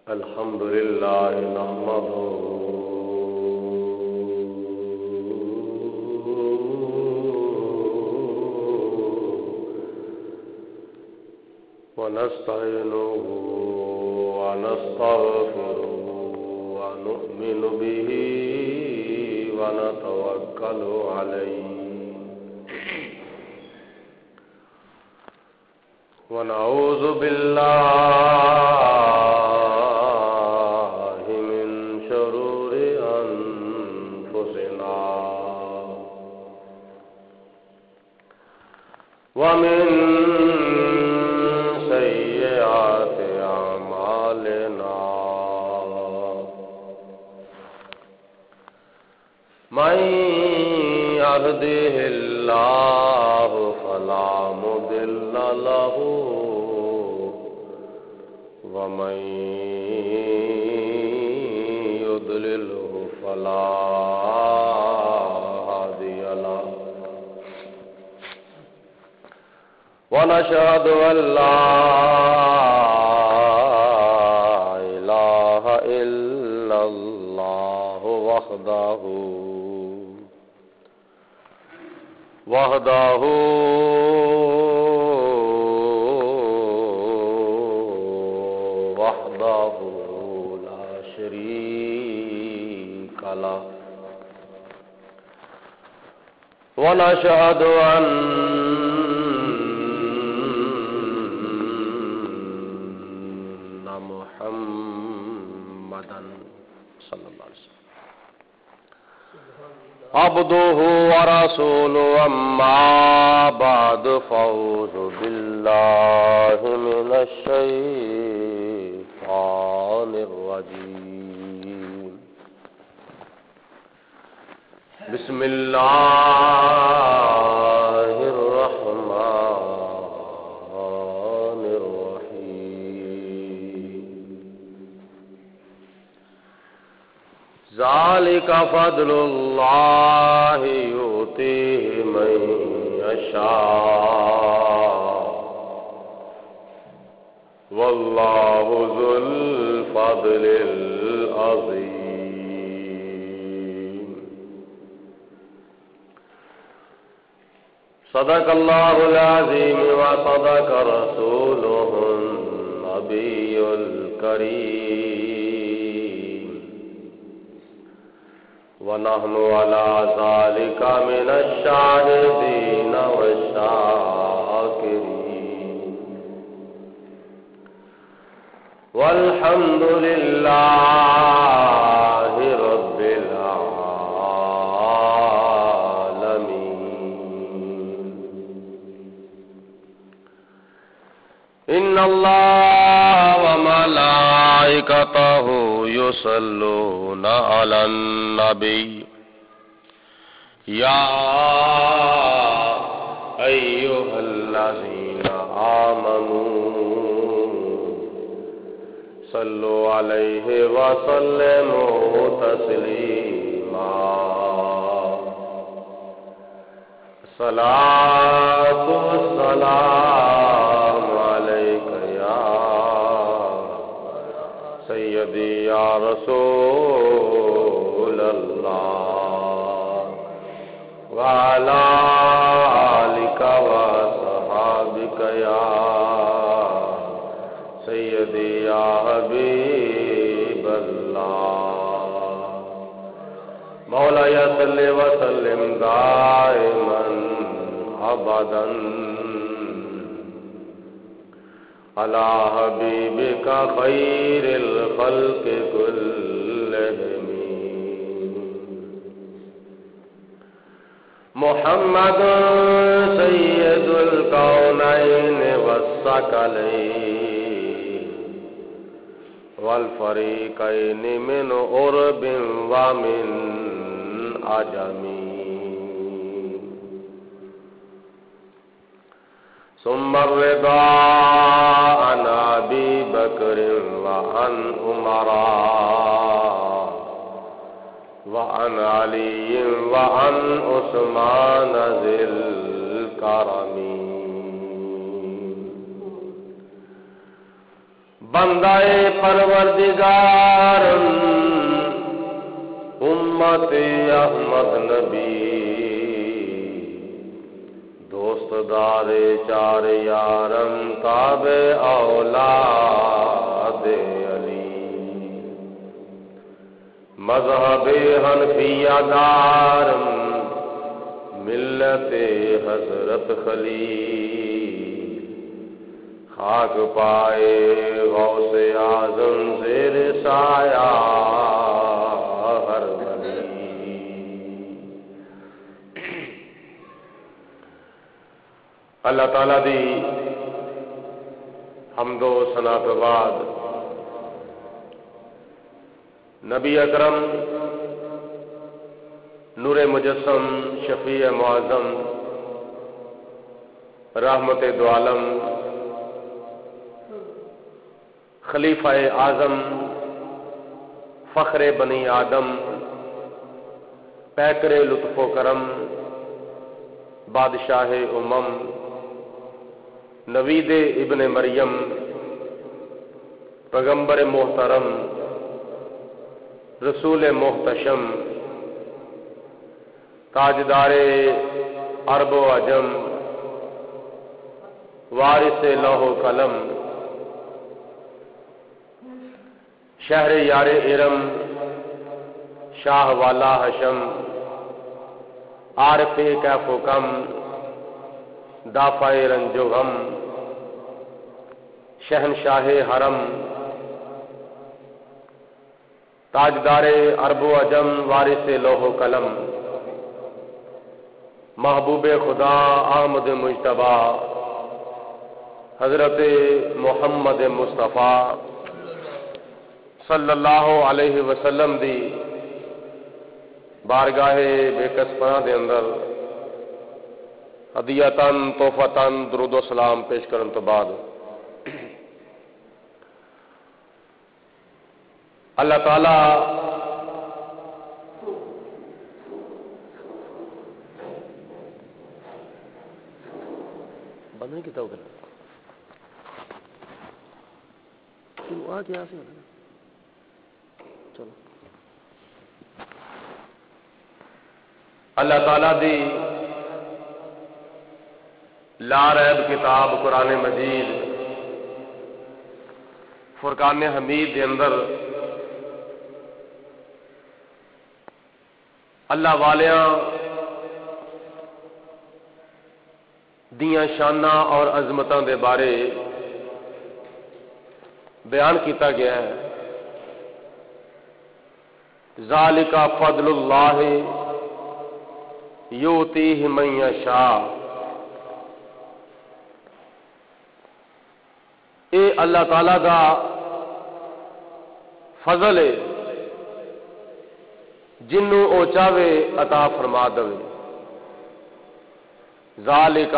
الحمد لله نحمده ونستعينه ونستغفره ونؤمن به ونتوكل عليه ونعوذ بالله من شرور أنفسنا ومن سيئات أعمالنا من يهده الله فلا مضل له ومن يضلله فلا هادي له ونشهد أن لا إله إلا الله وحده لا شريك له ونشهد أن محمدا صلى الله عليه وسلم عبده ورسوله أما بعد فأعوذ بالله من الشيطان الرجيم بسم الله الرحمن الرحيم ذلك فضل الله يؤتيه من يشاء والله ذو الفضل العظيم صدق الله العظيم وصدق رسوله النبي الكريم ونحن على ذلك من الشاهدين والشاكرين والحمد لله رب العالمين إن الله وملائكته يصلون على النبي يا أيها الذين آمنوا صلوا عليه وسلموا تسليما الصلاة والسلام عليك يا سيدي يا رسول الله وعلى آلك وصحابك يا سيدي يا حبيب الله مولاي صل وسلم دائما أبدا على حبيبك خير الخلق كلهم محمد سيد الكونين والثقلين والفريقين من عرب ومن عجم ثم الرضا عن أبي بكر وعن عمر وعن علي وعن عثمان ذي الكرم بندائے پروردگار امت احمد نبی دوست دار چار یارم تابع اولاد علی مذہب حنفیہ دارم ملت حضرت خلیل خاک پائے غوث اعظم زیر سایہ ہر ولی۔ اللہ تعالی دی حمد و ثنا کے بعد نبی اکرم نور مجسم شفیع معظم رحمت دو عالم خلیفہ اعظم فخر بنی آدم پیکر لطف و کرم بادشاہ امم نوید ابن مریم پیغمبر محترم رسول محتشم تاجدار عرب و عجم وارث لوح و قلم شہر یار ارم شاہ والا حشم عارف کیف و کم دافع رنج و غم شہنشاہ حرم تاجدار عرب و عجم وارث لوح و قلم محبوب خدا احمد مجتبی حضرت محمد مصطفیٰ صلی اللہ علیہ وسلم دی بارگاہ بے کس پناہ دے اندر ہدیتاً تحفتاً درود و سلام پیش کرن تو بعد اللہ تعالی بند نہیں کیتا ادھر آ گیا چلو اللہ تعالی دی لا ریب کتاب قرآن مجید فرقان حمید دے اندر اللہ والیاں دیاں شاناں اور عظمتاں دے بارے بیان کیتا گیا ہے۔ ذالک فضل اللہ یؤتیہ من یشاء، اے اللہ تعالی دا فضل ہے جنوں او چاہے عطا فرما دے۔ ذالک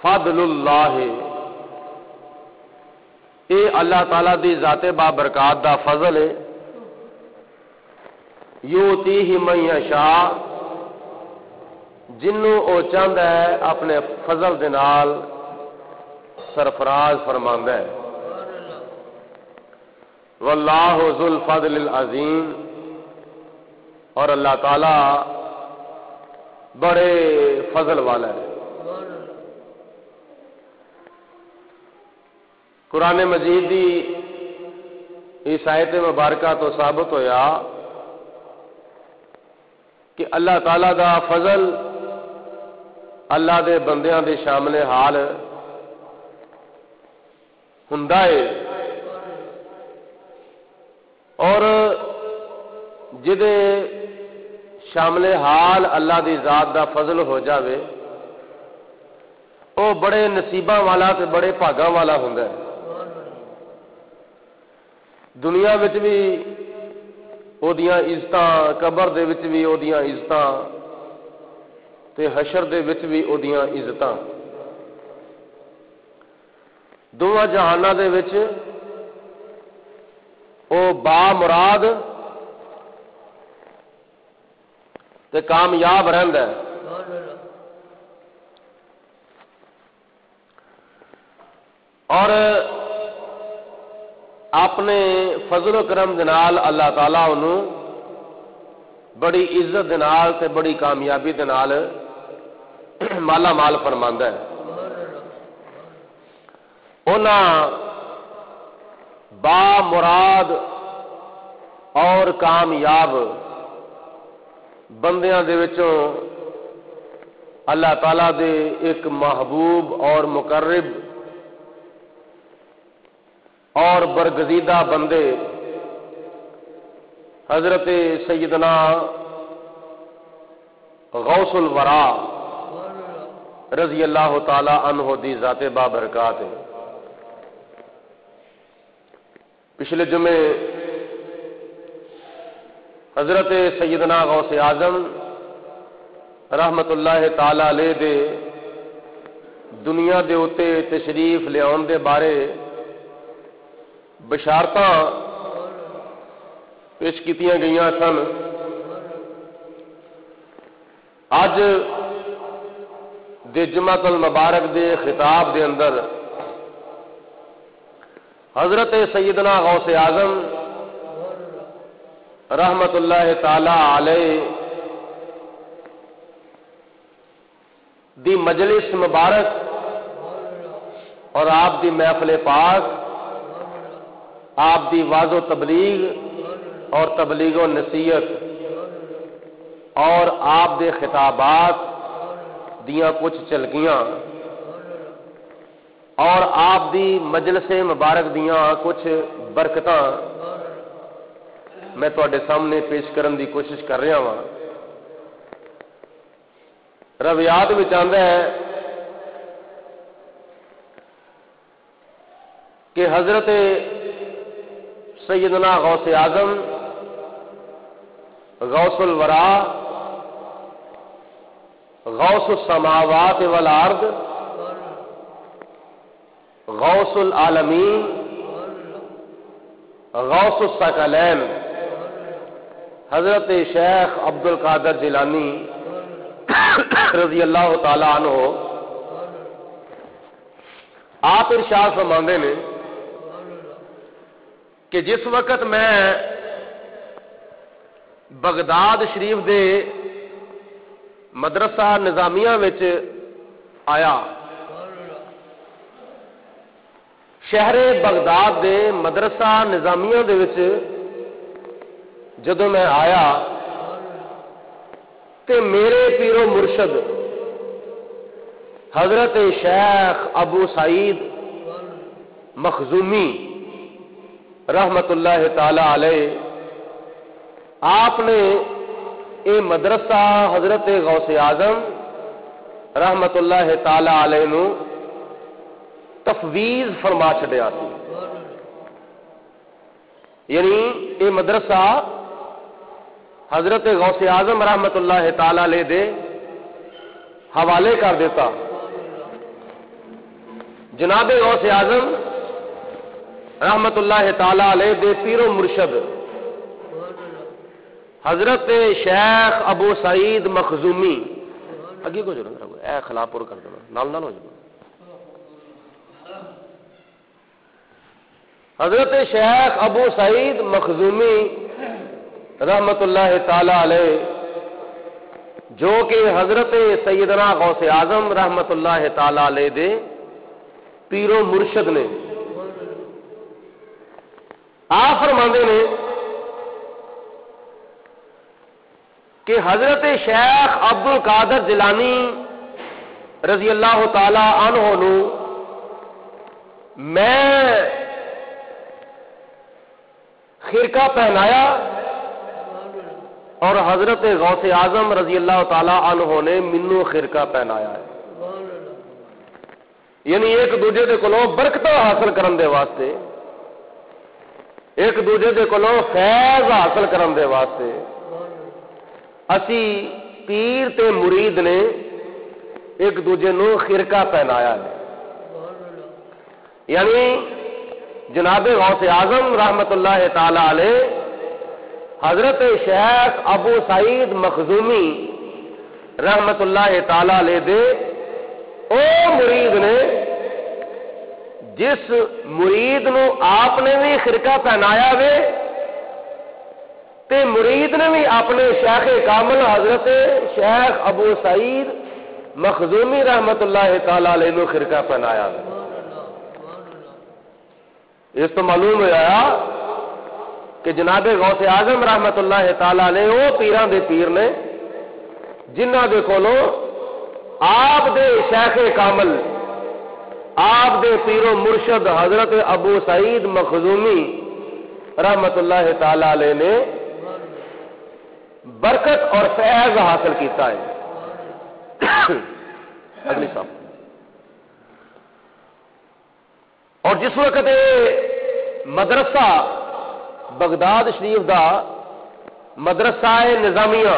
فضل اللہ، اے اللہ تعالی دی ذات بابرکات دا فضل ہے، یؤتیہ من یشاء، جنوں او چاہندا ہے اپنے فضل دے نال سرفراز فرماندا ہے۔ واللہ ذو الفضل العظیم، اور اللہ تعالی بڑے فضل والا ہے۔ قرآن مجید دی اس آیت مبارکہ تو ثابت ہویا کہ اللہ تعالی دا فضل اللہ دے بندیاں دے شامل حال ہوندا ہے، اور جدے شامل حال اللہ دی ذات دا فضل ہو جاوے او بڑے نصیباں والا تے بڑے بھاگاں والا ہوندا ہے۔ دنیا وچ بھی او دیاں عزتاں، قبر دے وچ بھی او دیاں عزتاں تے حشر دے وچ بھی او دیاں عزتاں، دونوں جہاناں دے وچ او با مراد تے کامیاب رہندا ہے۔ اور اپنے فضل و کرم دے نال اللہ تعالیٰ انہوں بڑی عزت دے نال تے بڑی کامیابی دے نال مالا مال فرماندا ہے. انہاں با مراد اور کامیاب بندیاں دے وچوں اللہ تعالیٰ دے ایک محبوب اور مقرب اور برگزیدہ بندے حضرت سیدنا غوث الورا رضی اللہ تعالی عنہ دی ذات بابرکات ہے. پچھلے جمعے حضرت سیدنا غوث اعظم رحمت اللہ تعالی علیہ دے دنیا دے اتے تشریف لیاؤن دے بارے بشارتاں پیش کیتیاں گئیاں سن. اج دے جمعۃ المبارک دے خطاب دے اندر حضرت سیدنا غوث اعظم رحمت اللہ تعالی علیہ دی مجلس مبارک اور آپ دی محفل پاک، آپ دی واضح و تبلیغ اور تبلیغ و نصیحت اور آپ دے خطابات دیاں کچھ چلکیاں اور آپ دی مجلس مبارک دیاں کچھ برکتاں میں تواڈے سامنے پیش کرن دی کوشش کر رہا ہاں. روایات وچ آندا ہے کہ حضرت سیدنا غوث اعظم غوث الورا غوث السماوات والارض غوث العالمین غوث الثقلین حضرت شیخ عبد القادر جیلانی رضی اللہ تعالی عنہ آپ ارشاد فرماندے نے کہ جس وقت میں بغداد شریف دے مدرسہ نظامیہ وچ آیا، شہر بغداد دے مدرسہ نظامیہ دے وچ جدوں میں آیا تے میرے پیر و مرشد حضرت شیخ ابو سعید مخزومی رحمت اللہ تعالی علیہ آپ نے اے مدرسہ حضرت غوث اعظم رحمت اللہ تعالی علیہ نو تفویض فرما چھڈیا سی. یعنی اے مدرسہ حضرت غوث اعظم رحمت اللہ تعالی علیہ دے حوالے کر دیتا. جناب غوث اعظم رحمت اللہ تعالی علیہ دے پیر و مرشد حضرت شیخ ابو سعید مخزومی اگے کو جڑا اے خلا پور کر دینا نال نال ہو جائے. حضرت شیخ ابو سعید مخزومی رحمت اللہ تعالی علیہ جو کہ حضرت سیدنا غوث اعظم رحمت اللہ تعالی علیہ دے پیر و مرشد نے، آپ فرماندے نے کہ حضرت شیخ عبد القادر جیلانی رضی اللہ تعالی عنہ نو میں خرقہ پہنایا اور حضرت غوث اعظم رضی اللہ تعالی عنہ نے منو خرقہ پہنایا ہے. یعنی ایک دوجے دے کولوں برکتاں حاصل کرن دے واسطے، ایک دوجے دے کولوں فیض حاصل کرن دے واسطے اسی پیر تے مرید نے ایک دوجے نو خرقہ پہنایا ہے. یعنی جناب غوث اعظم رحمت اللہ تعالی علیہ حضرت شیخ ابو سعید مخزومی رحمت اللہ تعالی علیہ دے او مرید نے جس مرید نو آپ نے بھی خرقہ پہنایا وے تے مرید نے بھی اپنے شیخ کامل حضرت شیخ ابو سعید مخزومی رحمت اللہ تعالی علیہ نو خرقہ پہنایا وے۔ اس تو معلوم ہوا کہ جناب غوث اعظم رحمت اللہ تعالی علیہ وہ پیراں دے پیر نے جنہاں دے کولوں آپ دے شیخ کامل آپ دے پیر و مرشد حضرت ابو سعید مخزومی رحمت اللہ تعالی علیہ نے برکت اور فیض حاصل کیتا ہے۔ اگلی صاحب، اور جس وقت مدرسہ بغداد شریف دا مدرسہ نظامیہ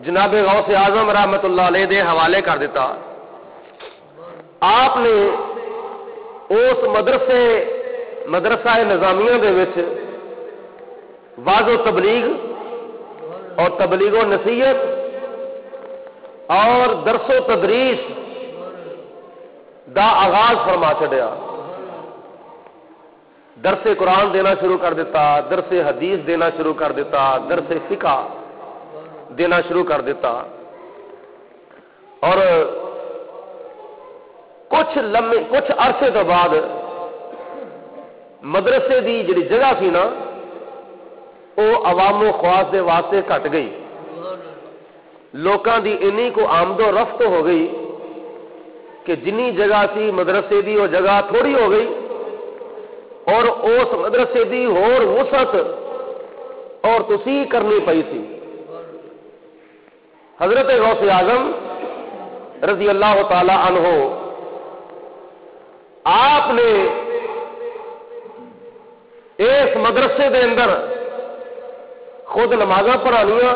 جناب غوث اعظم رحمت اللہ علیہ دے حوالے کر دیتا، آپ نے اس مدرسہ نظامیہ دے وچ واعظ و تبلیغ اور تبلیغ و نصیحت اور درس و تدریس دا آغاز فرما چھڑیا۔ درس قرآن دینا شروع کر دیتا، درس حدیث دینا شروع کر دیتا، درس فقہ دینا شروع کر دیتا، اور کچھ عرصے تو بعد مدرسے دی جڑی جگہ سی نا وہ عوام و خواص دے واسطے گھٹ گئی، لوکاں دی انی کو آمد و رفت ہو گئی کہ جنی جگہ سی مدرسے دی وہ جگہ تھوڑی ہو گئی، اور اس مدرسے دی ہور وسعت اور توسیع کرنی پئی سی۔ حضرت غوث اعظم رضی اللہ تعالی عنہ آپ نے اس مدرسے دے اندر خود نمازاں پڑھانیاں،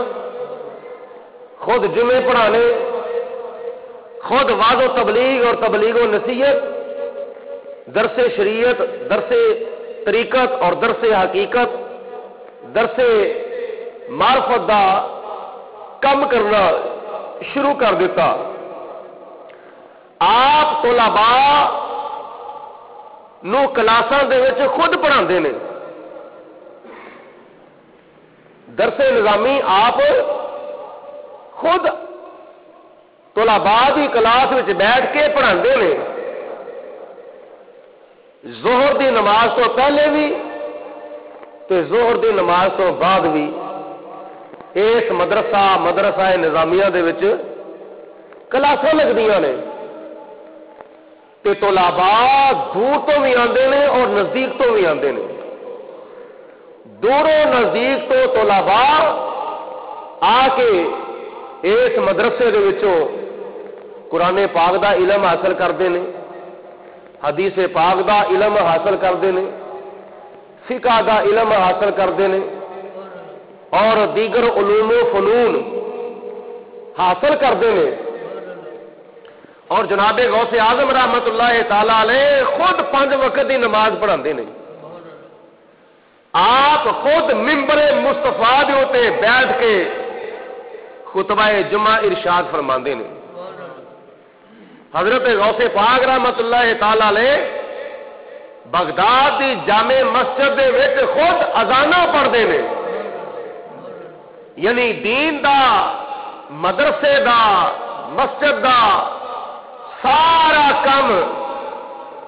خود جمعے پڑھانے، خود واعظ و تبلیغ اور تبلیغ و نصیحت، درس شریعت، درس طریقت اور درس حقیقت، درس معرفت دا کم کرنا شروع کر دیتا۔ آپ طلباء نو کلاساں دے وچ خود پڑھاندے نے، درس نظامی آپ خود طلباء دی کلاس وچ بیٹھ کے پڑھاندے نے، ظہر دی نماز تو پہلے بھی تے ظہر دی نماز تو بعد بھی اس مدرسہ نظامیہ دے وچ کلاساں لگدیاں نے، تے طلباء دور تو بھی آندے نے اور نزدیک تو بھی آندے نے، دوروں نزدیک تو طلباء آ کے اس مدرسے دے وچوں قرآن پاک دا علم حاصل کرتے ہیں، حدیث پاک دا علم حاصل کرتے ہیں، فقہ دا علم حاصل کرتے ہیں، اور دیگر علوم و فنون حاصل کرتے ہیں، اور جناب غوث اعظم رحمت اللہ تعالی علیہ خود 5 وقت کی نماز پڑھاتے ہیں۔ آپ خود ممبر مصطفیٰ دے اوتے بیٹھ کے خطبہ جمعہ ارشاد فرماندے نے۔ حضرت غوث پاک رحمت اللہ تعالی علیہ بغداد دی جامع مسجد دے وچ خود اذاناں پڑھتے ہیں، یعنی دین دا، مدرسے دا، مسجد دا سارا کم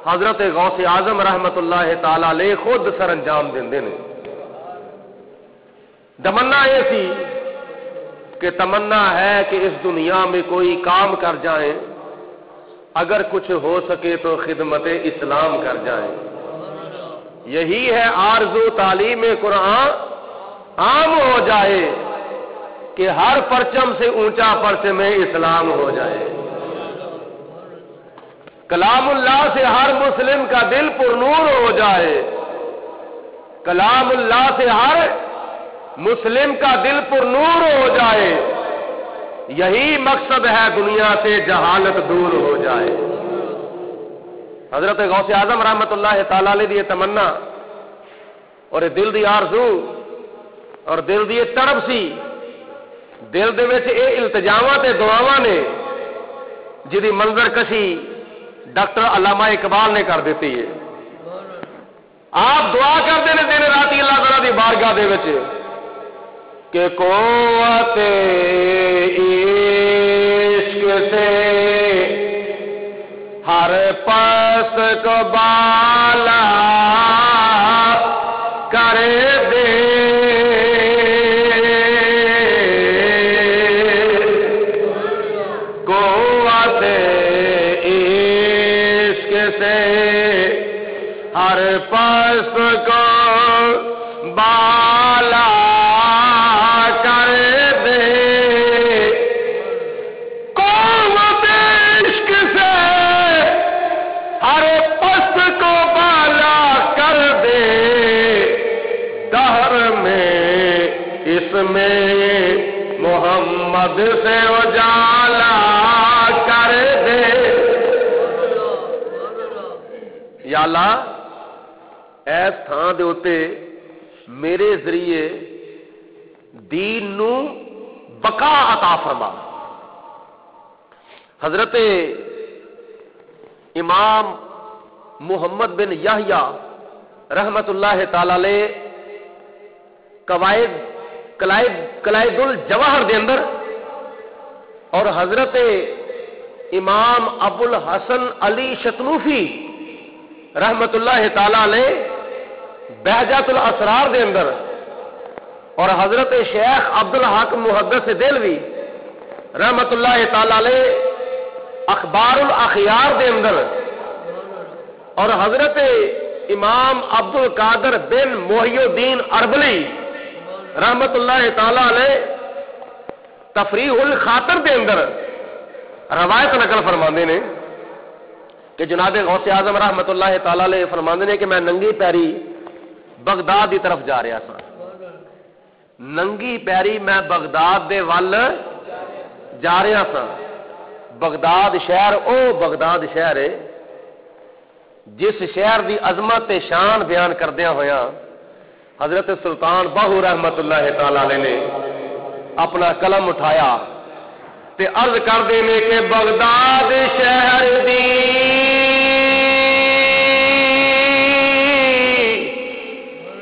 حضرت غوث اعظم رحمت اللہ تعالی علیہ خود سر انجام دیندے نے۔ تمنا یہ سی کہ تمنا ہے کہ اس دنیا میں کوئی کام کر جائیں، اگر کچھ ہو سکے تو خدمت اسلام کر جائیں، یہی ہے آرزو تعلیم قرآن عام ہو جائے کہ ہر پرچم سے اونچا پرچم اسلام ہو جائے، کلام اللہ سے ہر مسلم کا دل پر نور ہو جائے، کلام اللہ سے ہر مسلم کا دل پر نور ہو جائے، یہی مقصد ہے دنیا سے جہالت دور ہو جائے۔ حضرت غوث اعظم رحمت اللہ تعالی علیہ دی تمنا اور دل دی آرزو اور دل دی تڑپ سی، دل دے وچ اے التجاواں تے دعاواں نے جدی منظر کشی ڈاکٹر علامہ اقبال نے کر دیتی ہے. آپ دعا کرتے ہیں دن رات اللہ تعالیٰ کی بارگاہ دے وچ کہ قوت عشق سے ہر پست کو بالا کر دے، قوت عشق سے ہر پست کو بالا کر دے، قوت عشق سے ہر پست کو بالا کر دے، دہر میں اس میں محمد سے اجالا کر دے. یا اللہ اس تھان دے اوتے میرے ذریعے دین نو بقا عطا فرما. حضرت امام محمد بن یحییٰ رحمت اللہ تعالی علیہ قلائد الجواہر دے اندر اور حضرت امام ابو الحسن علی شتنوفی رحمت اللہ تعالی علیہ بہجت الاسرار دے اندر اور حضرت شیخ عبدالحق محدث دہلوی رحمت اللہ تعالی علیہ اخبار الاخیار دے اندر اور حضرت امام عبد القادر بن محی الدین اربلی رحمت اللہ تعالی علیہ تفریح الخاطر دے اندر روایت نقل فرماندے نے کہ جناب غوث اعظم رحمت اللہ تعالی علیہ فرماندے نے کہ میں ننگی پیری بغداد کی طرف جا رہا سا. ننگی پیری میں بغداد دے ول جا رہا سا. بغداد شہر او بغداد شہر ہے جس شہر دی عظمت تے شان بیان کردیا ہویا حضرت سلطان باہو رحمت اللہ تعالی علیہ نے اپنا قلم اٹھایا تے عرض کر دینے کہ بغداد شہر دی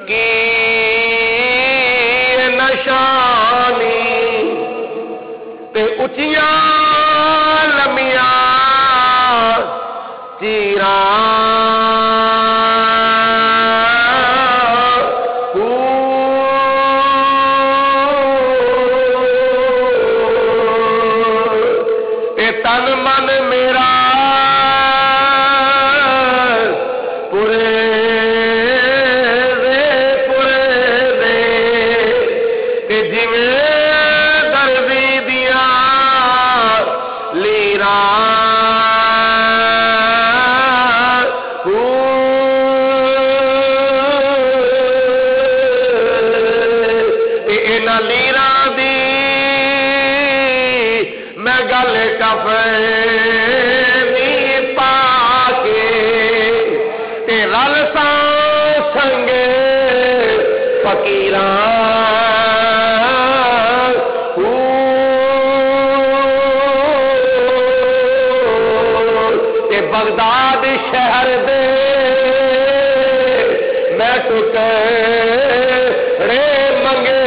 کی نشانی تے اچیاں لمیاں تن من میرا پورے دے جویں دردی دیا لیرا لیرا دی میں گل کفنی پا کے تے رل سا سنگے فقیراں تے بغداد شہر دے میں ٹکڑے منگے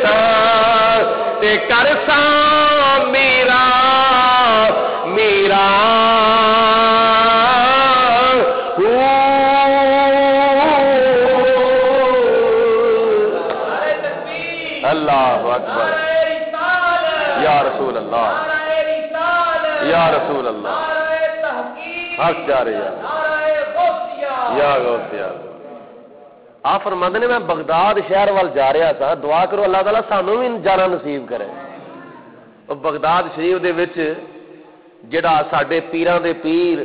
سا تے کر سا میرا اللہ اکبر یا رسول اللہ یا رسول اللہ حق جا رہی ہے یا غوثیہ. آپ فرماندے نے میں بغداد شہر وال جا رہا تھا. دعا کرو اللہ تعالیٰ سانوں بھی جانا نصیب کرے. بغداد شریف دے وچ جڑا ساڈے پیراں دے پیر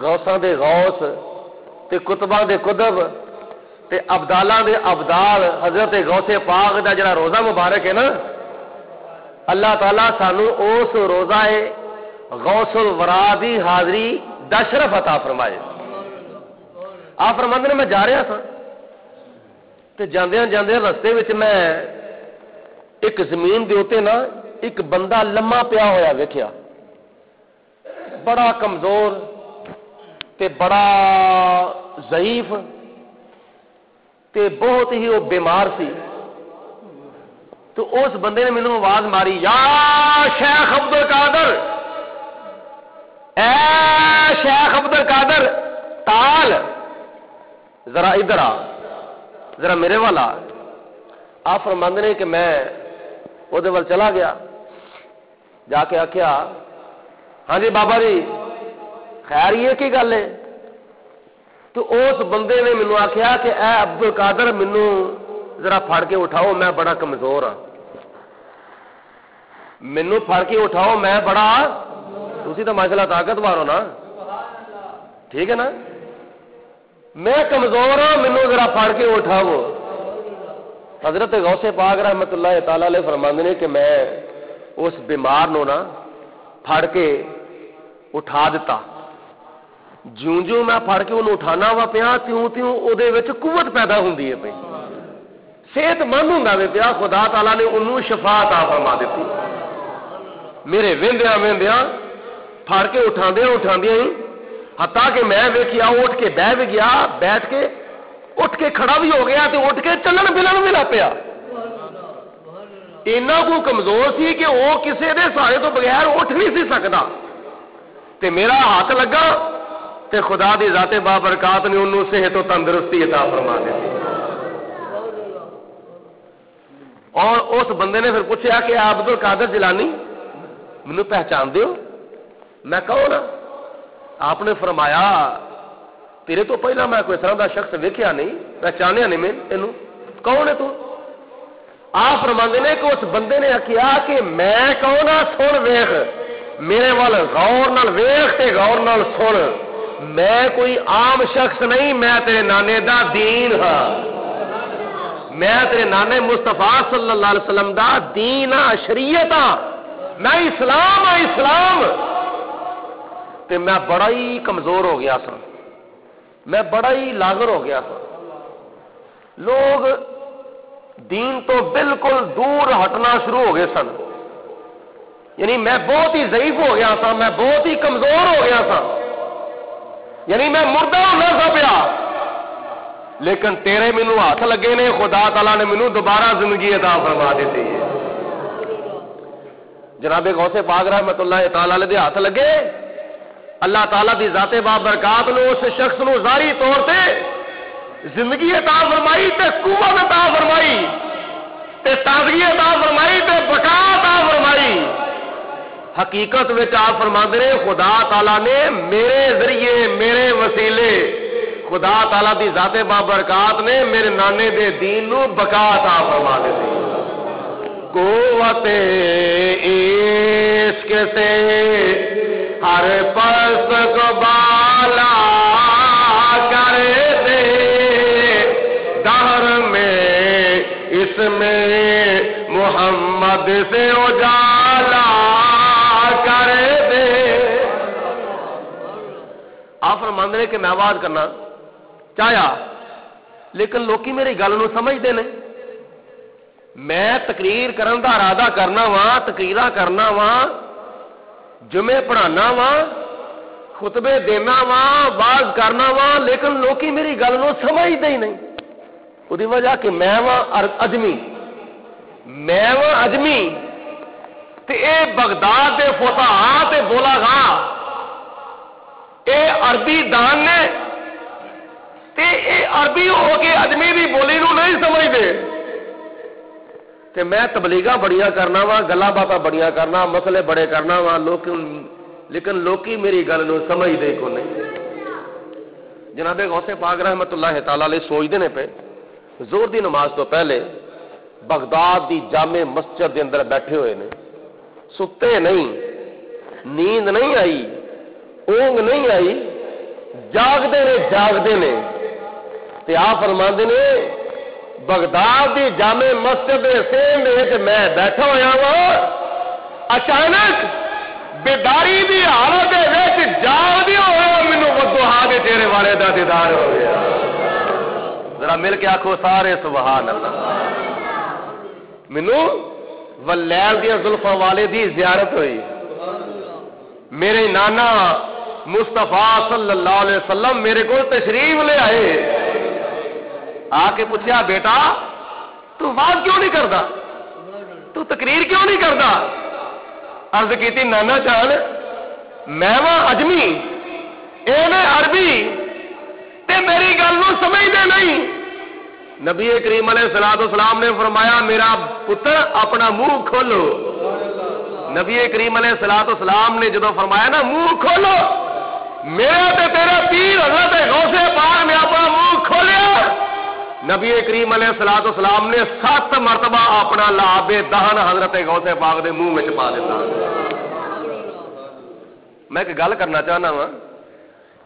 غوثاں دے غوث تے کتباں دے کتب تے ابدالاں دے ابدال حضرت غوث پاک دا جڑا روزہ مبارک ہے نا اللہ تعالیٰ سانو اس روزہ غوث الورا دی حاضری دا شرف عطا فرمائے. آپ فرماندے نے میں جا رہا تھا تے جاندیاں جاندیاں رستے وچ میں ایک زمین دے اوتے نا ایک بندہ لمما پیا ہویا ویکھیا, بڑا کمزور تے بڑا ضعیف تے بہت ہی وہ بیمار سی. تو اس بندے نے مینوں آواز ماری, یا شیخ عبد القادر, اے شیخ عبد القادر تال, ذرا ادھر آ, ذرا میرے والا. آپ فرماندے نے کہ میں وہ ول چلا گیا, جا کے آخیا ہاں جی بابا جی خیر یہ کی گل ہے. تو اس بندے نے مینوں آخیا کہ اے عبد القادر مینوں ذرا پھڑ کے اٹھاؤ, میں بڑا کمزور ہاں, مینوں پھڑ کے اٹھاؤ, میں بڑا, تسی تو ماشاءاللہ طاقتور ہو نا, ٹھیک ہے نا, میں کمزور ہوں, مینوں ذرا پھڑ کے اٹھاؤ. حضرت غوث پاک رحمت اللہ تعالی علیہ فرماندے نے کہ میں اس بیمار نو نا پھڑ کے اٹھا دیتا. جوں جوں میں پھڑ کے انہوں اٹھانا وا پیا تیوں تیوں او دے وچ قوت پیدا ہوندی ہے پئی, صحت مند ہوندا وے پیا. خدا تعالی نے انہوں شفا عطا فرما دیتی. میرے ویندیاں ویندیاں پھڑ کے اٹھاندیاں ہی حتیٰ کہ میں ویکھیا اٹھ کے بیٹھ بھی گیا, بیٹھ کے اٹھ کے کھڑا بھی ہو گیا تے اٹھ کے چلن پھرن بھی لگ پیا. اینا کو کمزور سی کہ وہ کسی دے سہارے تو بغیر اٹھ نہیں سی سکدا. تے میرا ہاتھ لگا تے خدا دی ذات بابرکات نے انہوں صحت و تندرستی عطا فرما دیتی. اور اس بندے نے پھر پوچھا کہ عبد القادر جیلانی مینوں پہچان دیو؟ میں کون ہاں؟ آپ نے فرمایا تیرے تو پہلا میں کوئی اس طرح دا شخص ویکھیا نہیں, پہچانیا نہیں میں اینوں, کون ہے تو؟ آپ فرماندے نے کہ اس بندے نے کہا کہ میں کون ہاں, سن ویکھ میرے وال غور نال ویکھ تے غور نال سن, میں کوئی عام شخص نہیں, میں تیرے نانے دا دین ہاں, میں تیرے نانے مصطفیٰ صلی اللہ علیہ وسلم دا دین ہاں, شریعت ہاں, میں اسلام ہاں, اسلام. تے میں بڑا ہی کمزور ہو گیا سا, میں بڑا ہی لاغر ہو گیا تھا. لوگ دین تو بالکل دور ہٹنا شروع ہو گئے سن, یعنی میں بہت ہی ضعیف ہو گیا تھا, میں بہت ہی کمزور ہو گیا تھا, یعنی میں مردہ ہونا سا پیا. لیکن تیرے مینوں ہاتھ لگے نے, خدا تعالیٰ نے مینوں دوبارہ زندگی عطا فرما دیتی ہے. جناب غوث پاک رحمت اللہ تعالی علیہ دے ہاتھ لگے, اللہ تعالیٰ دی ذات بابرکات نے اس شخص نو ظاہری طور تے زندگی عطا فرمائی تے قوت عطا فرمائی تے تازگی عطا فرمائی تے بقا عطا فرمائی. حقیقت وچ آپ فرماندے نے خدا تعالیٰ نے میرے ذریعے میرے وسیلے خدا تعالیٰ دی ذات بابرکات نے میرے نانے دے دین نو بقا عطا فرما دتی. قوت عشق سے ہر پس کو بالا کر دے, دہر میں اس میں محمد سے اجالا کر دے. آپ فرماندے نے کہ میں آواز کرنا چاہیا, لیکن لوکی میری گل نو سمجھتے ہیں. میں تقریر کرن دا ارادہ کرنا وا, تقریرا کرنا وا, جمعے پڑھانا وا, خطبے دینا وا, واز کرنا وا, لیکن لوکی میری گل نو سمجھتے ہی نہیں. وہی وجہ کہ میں وا اجمی, میں وا اجمی تے اے بغداد دے فقہاء تے بلغاء اے عربی دان نے تے اے عربی ہو کے اجمی دی بولی نو نہیں سمجھتے. تے میں تبلیغاں بڑیاں کرنا وا, گلاں باتاں بڑیاں کرنا, مسئلے بڑے کرنا وا, لیکن لوکی میری گل نو سمجھدے کو نہیں. جناب غوث پاک رحمت اللہ تعالی علیہ سوچدے نے پے زور دی نماز تو پہلے بغداد دی جامع مسجد دے اندر بیٹھے ہوئے نے, ستے نہیں, نیند نہیں آئی, اونگ نہیں آئی, جاگدے نے. تے آپ فرماندے نے بغداد دی جامع مسجد سین دے میں بیٹھا ہویا وا, اچانک بیداری دی حالت وچ جاگدے ہوئے مینوں وضحا دے چہرے والے دا دیدار ہو گیا. ذرا مل کے آکھو سارے سبحان اللہ. مینوں واللیل دی زلفاں والے دی زیارت ہوئی. میرے نانا مصطفیٰ صلی اللہ علیہ وسلم میرے کو تشریف لے آئے. آ کے پوچھا بیٹا تو بات کیوں نہیں کرتا, تو تقریر کیوں نہیں کرتا؟ عرض کی نانا جان میں وہاں اجمی ایویں عربی تے میری گل نو سمجھتے نہیں. نبی کریم علیہ الصلوۃ والسلام نے فرمایا میرا پتر اپنا منہ کھولو. نبی کریم علیہ الصلوۃ والسلام نے جدو فرمایا نا منہ کھولو, میرا تے تیرا پیر حضرت غوث پاک نے اپنا منہ کھولیا. نبی کریم علیہ الصلوۃ والسلام نے 7 مرتبہ اپنا لعاب دہن حضرت غوث پاک دے منہ وچ پا دیتا. میں ایک گل کرنا چاہنا وا,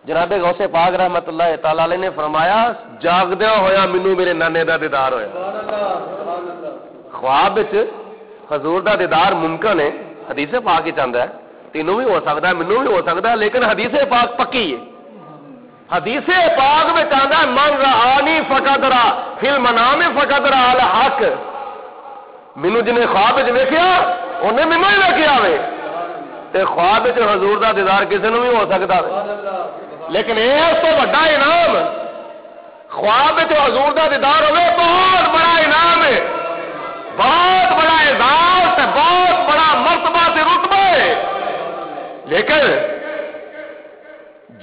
جناب غوث پاک رحمت اللہ تعالی علیہ نے فرمایا جاگدیا ہویا مینوں میرے نانے دا دیدار ہویا. خواب وچ حضور دا دیدار ممکن ہے, حدیث پاک ہی چاہتا ہے, تینوں بھی ہو سکتا ہے, مینوں بھی ہو سکتا ہے, لیکن حدیث پاک پکی ہے. حدیث پاک میں چاہتا ہے من رآنی فقد رأى فی المنام فقد رأى الحق. مینوں جنہیں خواب وچ ویکھیا انہیں مینوں ہی ویکھیا ہوئے. تے خواب وچ حضور دا دیدار کسی نوں بھی ہو سکتا ہے, لیکن یہ اس تو بڑا انعام خواب وچ حضور دا دیدار ہوئے بہت بڑا انعام ہے, بہت بڑا اعزاز ہے, بہت بڑا مرتبہ تے رتبہ ہے. لیکن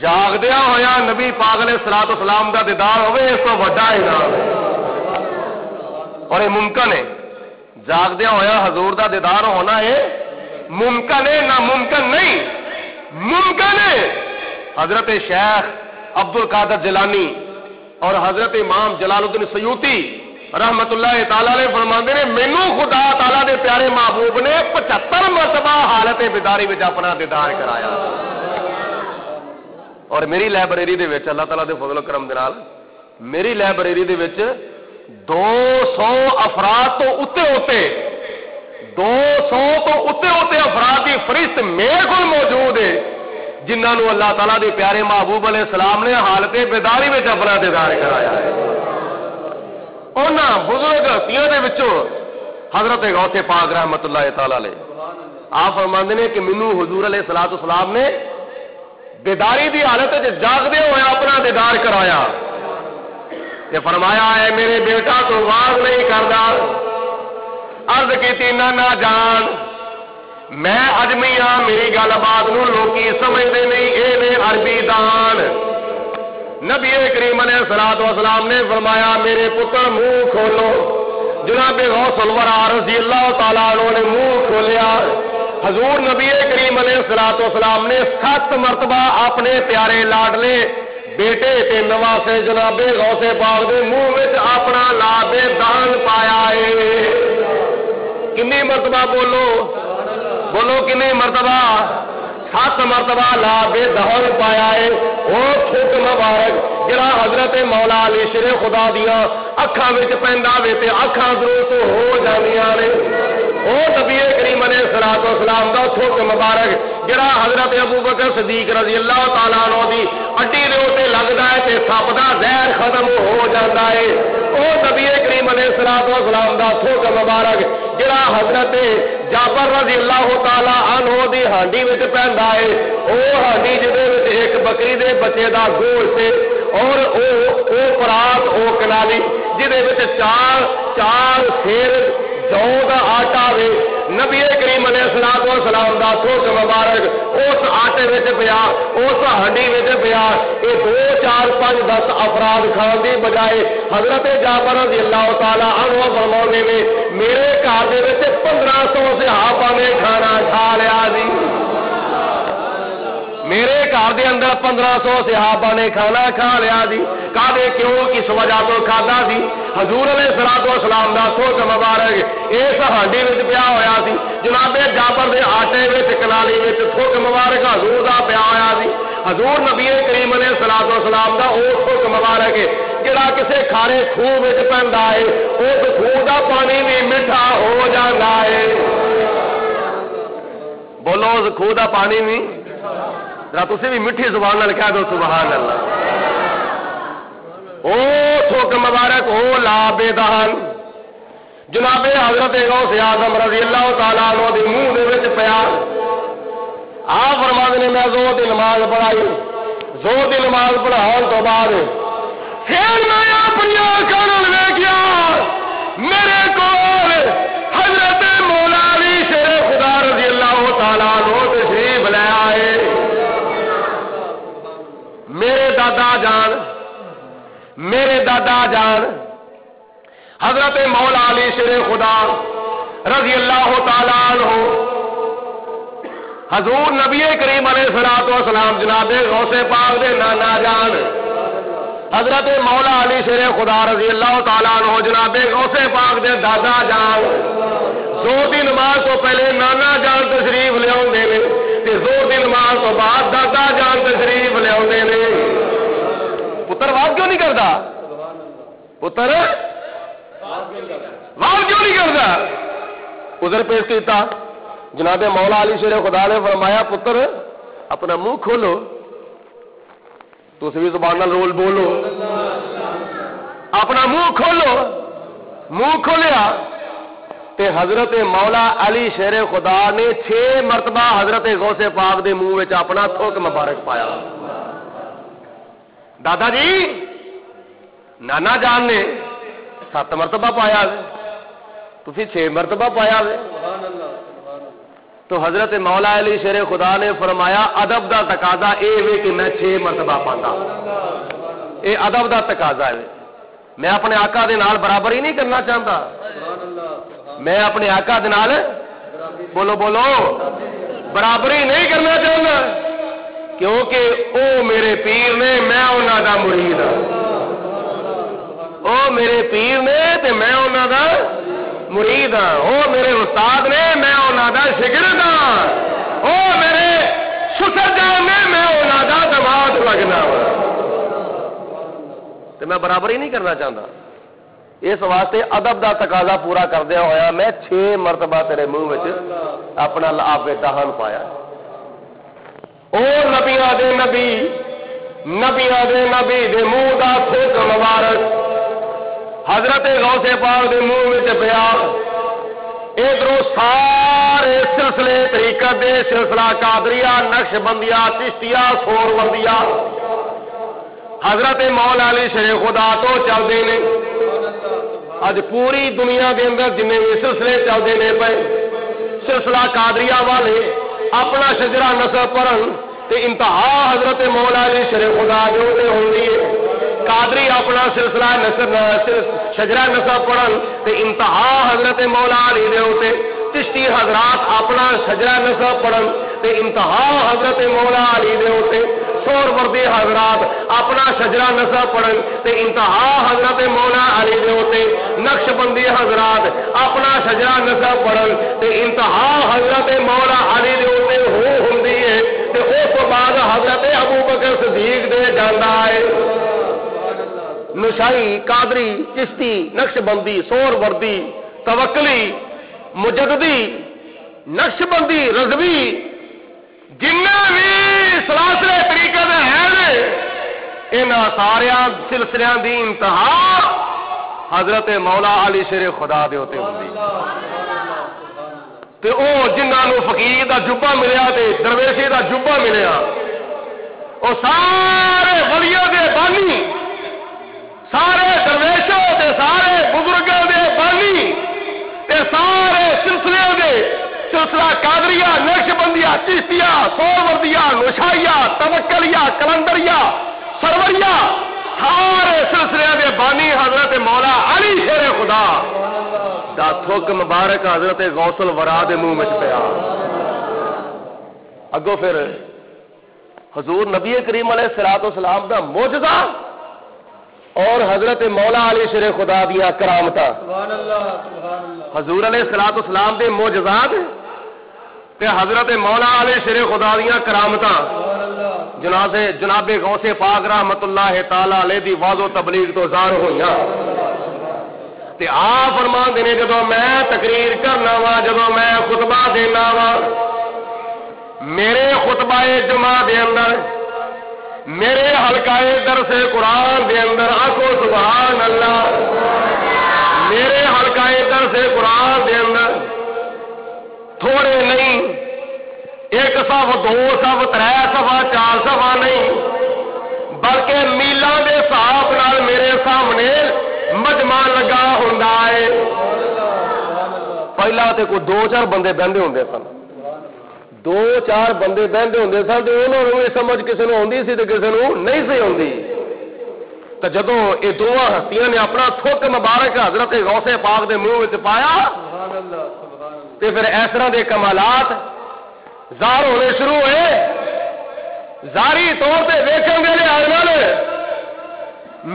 جاگدیا ہویا نبی پاک علیہ الصلوۃ والسلام دا دیدار ہوئے اس تو بڑا انعام ہے. اور یہ ممکن ہے, جاگدیا ہویا حضور دا دیدار ہونا ہے ممکن ہے, ناممکن نہیں, ممکن ہے. حضرت شیخ عبد القادر جیلانی اور حضرت امام جلال الدین سیوطی رحمت اللہ تعالی علیہ فرماندے نے مینوں خدا تعالی دے پیارے محبوب نے 75 مرتبہ حالت بیداری وچ اپنا دیدار کرایا. اور میری لائبریری دے وچ اللہ تعالی دے فضل و کرم دے نال میری لائبریری دے وچ 200 افراد تو اتے 200 تو اتے افراد کی فہرست میرے کو موجود ہے جنہاں نو اللہ تعالیٰ دے پیارے محبوب علیہ السلام نے حالت بیداری میں اپنا دیدار کرایا ہے. انہاں بزرگ ہستیاں دے وچوں حضرت غوث پاک رحمت اللہ تعالی علیہ آپ فرماندے نے کہ مینوں حضور علیہ الصلوۃ والسلام نے بیداری دی حالت وچ جاگدے ہوئے اپنا دیدار کرایا تے فرمایا ہے میرے بیٹا تو آواز نہیں کردا. عرض کیتی نانا جان میں اجمی ہاں, میری گل بات نو لوکی سمجھتے نہیں, اے نے عربی دان. نبی کریم علیہ الصلوۃ والسلام نے فرمایا میرے پتر منہ کھولو. جناب غوث الورا رضی اللہ تعالیٰ عنہ نے منہ کھولیا. حضور نبی کریم علیہ الصلوۃ والسلام نے 7 مرتبہ اپنے پیارے لاڈلے بیٹے تے نواسے جناب غوث پاک دے منہ وچ اپنا لعاب دہن پایا ہے. کنی مرتبہ بولو کنی مرتبہ؟ 7 مرتبہ لعاب دہن پایا ہے. وہ تھوک مبارک جڑا حضرت مولا علی شیر خدا دیاں اکھاں وچ پیندا وے تے اکھاں ضرور ہو جاندیاں نے. او نبی کریم علیہ الصلوۃ والسلام دا تھوک مبارک جڑا حضرت ابوبکر صدیق رضی اللہ تعالیٰ عنہ دی اڈی دے اوتے لگدا ہے تے سپ دا زہر ختم ہو جاندا ہے. او نبی کریم علیہ الصلوۃ والسلام دا تھوک مبارک جڑا حضرت جابر رضی اللہ تعالیٰ عنہ دی ہانڈی وچ پیندا ہے. او ہانڈی جدے وچ ایک بکری دے بچے دا گوشت اور او پرات او کنالی جدے وچ چار سیر جو دا آٹا وے. نبی کریم علیہ الصلوۃ والسلام دا تھوک مبارک اس آٹے وچ پیا, اس ہانڈی وچ پیا. یہ 2 4 5 10 افراد کھان دی بجائے حضرت جابر رضی اللہ تعالی عنہ فرماتے نے میرے گھر دے وچ 1500 صحابہ نے کھانا کھا لیا جی. میرے گھر دے اندر 1500 صحابہ نے کھانا کھا لیا جی. کہے کیوں, کس وجہ تو کھادا سی؟ حضور علیہ الصلوۃ والسلام دا تھوک مبارک اس ہانڈی وچ پیا ہویا سی. جناب جابر دے آٹے وچ کنالی وچ تھوک مبارک حضور دا پیا ہویا سی. حضور نبی کریم علیہ الصلوۃ والسلام دا او تھوک مبارک جڑا کسے کھارے خوہ وچ پیندا ہے اس خوہ دا پانی بھی میٹھا ہو جاندا ہے. بولو اس خوہ دا پانی بھی ذرا تسی بھی میٹھی زبان نال کہہ دو سبحان اللہ. او تھوک مبارک او لعاب دہن جناب حضرت غوث اعظم رضی اللہ تعالیٰ عنہ دی منہ دے وچ پیا. آپ فرماتے نے میں زور دی نماز پڑھائی، زور دی نماز پڑھاؤ تو بعد پھر میں اپنی آنکھوں نال ویکھیا میرے کول حضرت مولا علی شیر خدا رضی اللہ تعالیٰ عنہ تشریف لے آئے۔ میرے دادا جان حضرت مولا علی شیر خدا رضی اللہ تعالیٰ عنہ حضور نبی کریم علیہ الصلوۃ والسلام جناب غوث پاک دے نانا جان حضرت مولا علی شیر خدا رضی اللہ تعالیٰ عنہ جناب غوث پاک دے دادا جان زور دی نماز تو پہلے نانا جان تشریف لے آتے ہیں، زور دی نماز تو بعد دادا جان تشریف لے آتے ہیں۔ پتر واز کیوں نہیں کرتا؟ پتر واز کیوں نہیں کرتا؟ ادھر پیش کیتا جناب مولا علی شیر خدا نے فرمایا پتر اپنا منہ کھولو، تو بھی زبان نال رول بولو، اپنا منہ کھولو۔ منہ کھولیا تے حضرت مولا علی شیر خدا نے 6 مرتبہ حضرت غوث پاک دے منہ وچ اپنا تھوک مبارک پایا۔ دادا جی نانا جان نے 7 مرتبہ پایا، تو پھر 6 مرتبہ پایا۔ تو حضرت مولا علی شیر خدا نے فرمایا ادب دا تقاضا اے ہے کہ میں 6 مرتبہ پانا، اے ادب دا تقاضا ہے۔ میں اپنے آقا دے نال برابری نہیں کرنا چاہتا، میں اپنے آقا دے نال بولو برابری نہیں کرنا چاہتا، کیونکہ او میرے پیر نے میں انہاں دا مرید ہاں، او میرے پیر نے تے میں انہاں دا مرید ہاں، او میرے استاد نے میں انہاں دا شاگرد ہاں، او میرے سسر جان نے میں انہاں دا دماد لگنا ہاں، تے میں برابری نہیں کرنا چاہتا۔ اس واسطے ادب دا تقاضا پورا کردیا ہویا میں 6 مرتبہ تیرے منہ وچ اپنا لعاب دہن پایا۔ اور نبیاں دے نبی دے منہ دا تھوک مبارک حضرت غوث پاک دے منہ وچ پیا۔ ادھروں سارے سلسلے طریقت دے سلسلہ قادریہ، نقش بندیہ، چشتیہ، سوروردیہ حضرت مولا علی شیر خدا تو چلتے ہیں۔ اج پوری دنیا کے اندر جن بھی سلسلے چلتے ہیں پے سلسلہ قادریہ والے اپنا شجرہ نسب پڑھن تے انتہا حضرت مولا علی شیر خدا جو ہوندی ہے، قادری اپنا سلسلہ نسب شجرہ نسب پڑھن تے انتہا حضرت مولا علی دے ہوتے، چشتی حضرات اپنا شجرہ نسب پڑھن تے انتہا حضرت مولا علی دے ہوتے، سوروردی حضرات اپنا شجرہ نسب پڑھن تے انتہا حضرت مولا علی دے ہوتے، نقش بندی حضرات اپنا شجرہ نسب پڑھن تے انتہا حضرت مولا علی دے ہوتے ہوندی ہے، تے اس تو بعد حضرت ابوبکر صدیق دے جاندا ہے۔ نشائی، قادری، چشتی، نقش بندی، سوروردی، توکلی، مجددی، نقش بندی، رضوی جنہ بھی سلاسلے طریقے دے ہیں انہاں سارے سلسلیاں دی انتہا حضرت مولا علی شیر خدا دے ہوتے ہوندی تے او جنہاں نو فقیر دا جبہ ملیا تے درویشی دا جبہ ملیا، او سارے ولیاں دے بانی، سارے درویشوں تے سارے بزرگاں دے بانی تے سارے سلسلے دے سلسلہ قادریہ، نقش بندیہ، چشتیہ، سوروردیہ، نشائیہ، توکلیہ، کلندریہ، سروریہ سارے سلسلے دے بانی حضرت مولا علی شیر خدا دا تھوک مبارک حضرت غوث الورا دے منہ وچ پیا۔ اگوں پھر حضور نبی کریم علیہ الصلوۃ والسلام دا معجزہ اور حضرت مولا علی شیر خدا دیا کرامتاں، حضور علیہ الصلوۃ والسلام دے معجزات تے حضرت مولا علی شیر خدا دیا کرامتاں جناب غوث پاک رحمت اللہ تعالی علیہ دی واض و تبلیغ تو ظاہر ہوئیاں تے آپ فرماندے نے جدوں میں تقریر کرنا وا، جدوں میں خطبہ دینا وا، میرے خطبہ جمعہ دے اندر میرے حلقہ درس قرآن دے اندر آکھو سبحان اللہ، میرے حلقہ درس قرآن دے اندر تھوڑے نہیں ایک صف دو صف ترے صفا چار صفا نہیں بلکہ میلاں دے حساب نال میرے سامنے مجمع لگا ہوندا ہے. پہلا تے کوئی دو چار بندے بہندے ہوندے سن, دو چار بندے بہندے ہوندے سن تے انہاں نوں یہ سمجھ کسے نوں ہوندی سی تے کسے نوں نہیں سی ہوندی. تے جدوں یہ دونوں ہستیاں نے اپنا تھوک مبارک حضرت غوث پاک دے منہ وچ پایا تے پھر اس طرح دے کمالات ظاہر ہونے شروع ہوئے. ظاہری طور پہ ویکھن دے لحاظ نال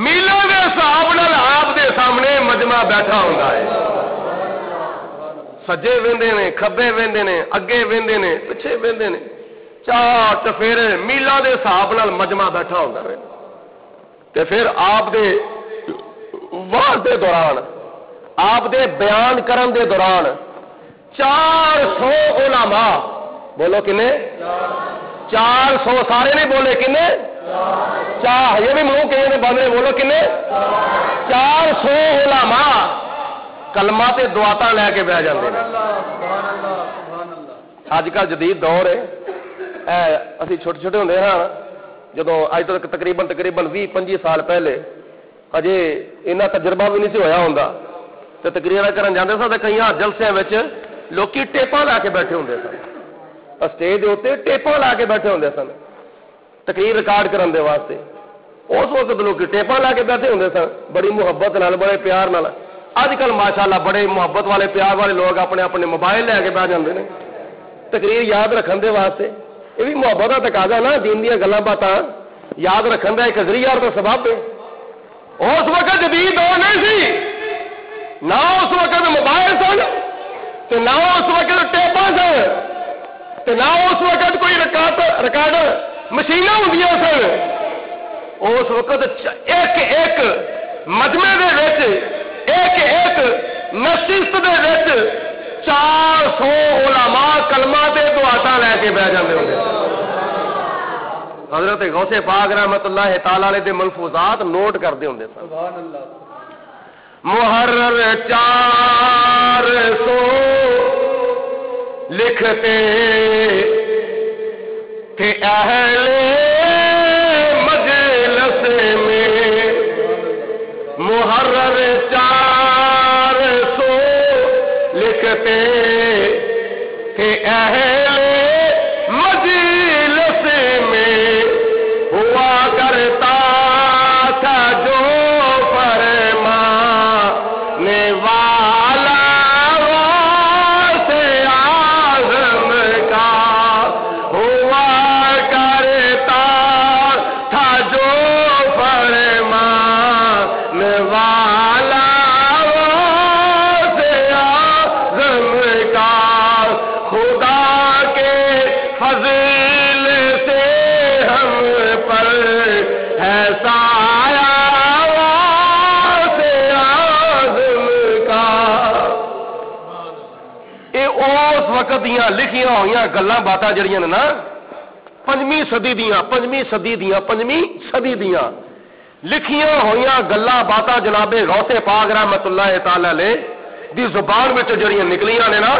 میلاں دے حساب نال آپ دے سامنے مجمع بیٹھا ہوندا ہے. سجے ویندے نے, کھبے ویندے نے, اگے ویندے نے, پچھے ویندے نے, چار چفیرے میلاں دے حساب نال مجمع بیٹھا ہوندا ہے. تے پھر آپ دے واز دے دوران, آپ دے بیان کرن دے دوران 400 علماء, بولو کنے 400, سارے نہیں بولے کنے چار, یہ بھی منہ کہ نے بندے بولو کنے 400 علماء کلمہ تے دعاتاں لے کے بیٹھ جاندے نے. اج کل جدید دور ہے, اسی چھوٹے چھوٹے ہوندے ہاں جدوں اج تک تقریباً 20-25 سال پہلے اجے انہاں تجربہ بھی نہیں سی ہویا ہوندا تے تقریراں کرن جاندے سن تے کئی جلسیاں وچ لوکی ٹیپاں لا کے بیٹھے ہوندے سن, اسٹیج دے اوتے ٹیپاں لا کے بیٹھے ہوندے سن تقریر ریکارڈ کرن دے واسطے. اس وقت لوگ ٹیپاں لا کے بیٹھے ہوندے سن بڑی محبت نال, بڑے پیار نال. اج کل ماشاءاللہ بڑے محبت والے پیار والے لوگ اپنے اپنے موبائل لے کے بیٹھ جاندے نے تقریر یاد رکھن دے واسطے. یہ بھی محبت کا تقاضا نا, دین دیاں گلاں باتاں یاد رکھن دا ایک ذریعہ اور سبب ہے. اس وقت جدید دور نہیں سی, نہ اس وقت موبائل سن تے نہ اس وقت ٹیپاں سن تے نہ اس وقت کوئی ریکارڈر مشیناں ہوندیاں سن. اس وقت ایک ایک مجمع دے وچ ایک ایک نشست دے وچ 400 علماء کلمہ تے دعاتاں لے کے بیٹھ جاندے ہوندے. حضرت غوث پاک رحمت اللہ تعالی علیہ دے ملفوظات نوٹ کردے ہوندے سن. سبحان اللہ. محرر 400 لکھتے کہ اہل مجلس میں, محرر 400 لکھتے کہ اہل مجلس میں ہوا کرتا تھا جو فرمانے والا غوث اعظم کا, ہوا کرتا تھا جو فرمانے والا غوث اعظم کا. خدا کے فضل سے ہم پر ہے سایہ غوث اعظم کا. یہ اس وقت دیاں لکھیاں ہوئی گلاں باتاں جڑیاں نے نا 5ویں صدی دیاں لکھیاں ہوئی گلاں باتاں جناب غوث پاک رحمت اللہ تعالی علیہ دی زبان وچ جڑیاں نکلیاں نے نا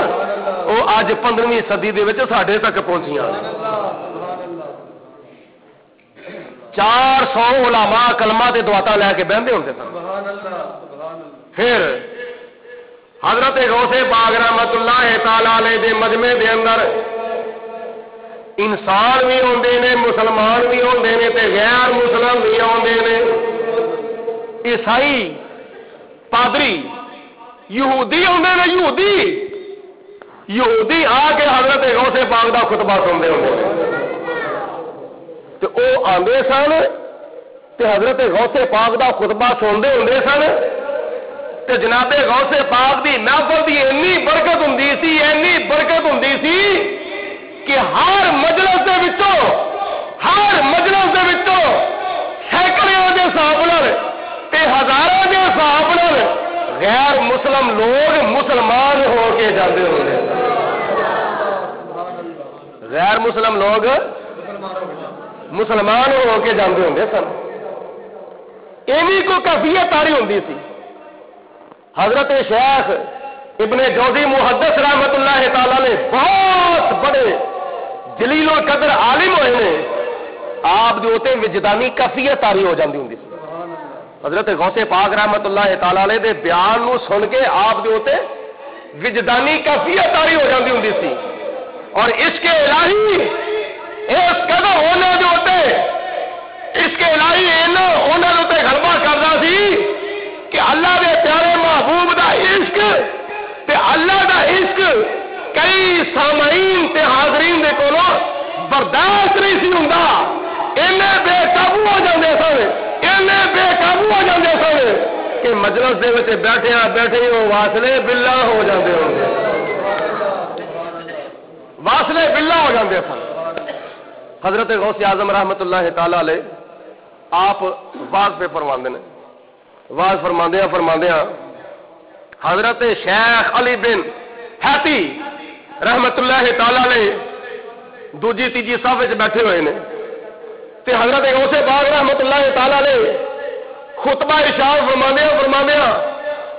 وہ اج 15ویں صدی دے وچ ساڈے تک پہنچیاں. 400 علماء کلمہ تے دعاتاں لے کے بہندے ہوندے سن. پھر حضرت غوث پاک رحمت اللہ تعالی علیہ دے مجمع دے اندر انسان بھی ہوندے نے, مسلمان بھی ہوندے نے تے غیر مسلم بھی ہوندے نے, عیسائی, پادری, یہودی ہوندے نے. یہودی آ کے حضرت غوث پاک دا خطبہ سنتے ہوندے نے تے او آندے سن تے حضرت غوث پاک دا خطبہ سنتے ہوندے سن تے جناب غوث پاک دی محفل دی اتنی برکت ہوندی سی کہ ہر مجلس دے وچوں سینکڑیاں دے حساب نال تے ہزاراں دے حساب نال غیر مسلم لوگ مسلمان ہو کے جاندے ہوندے. غیر مسلم لوگ مسلمان ہو کے جاندے ہوندے سن. ایویں کو کیفیت تاری ہوندی سی. حضرت شیخ ابن جوزی محدث رحمت اللہ تعالی نے بہت بڑے جلیل القدر عالم ہوئے نے آپ دے اوتے وجدانی کیفیت تاری ہو جاندی ہوندی سی. حضرت غوث پاک رحمت اللہ تعالی علیہ دے بیان نو سن کے آپ دے اوتے وجدانی کیفیت تاری ہو جاندی ہوندی سی. اور عشق الہی اس قدر ہونے دے اوتے عشق الہی اینا ہونے دے اوتے غلبہ کردا سی کہ اللہ دے پیارے محبوب دا عشق تے اللہ دا عشق کئی سامعین تے حاضرین دے کولوں برداشت نہیں سی ہوندا. اینے بے قابو ہو جاندے سن اینے بے قابو ہو جاندے سن کہ مجلس دے وچ بیٹھے ہو واصلے باللہ ہو جاندے ہو واصلے باللہ ہو جاندے سن. حضرت غوث اعظم رحمت اللہ تعالی علیہ آپ واز پہ فرماندے نے واز فرماندیاں حضرت شیخ علی بن حیتی رحمت اللہ تعالی علیہ دوجی تیجی صف وچ بیٹھے ہوئے نے تے حضرت غوث پاک رحمت اللہ تعالی علیہ خطبہ ارشاد فرماندیاں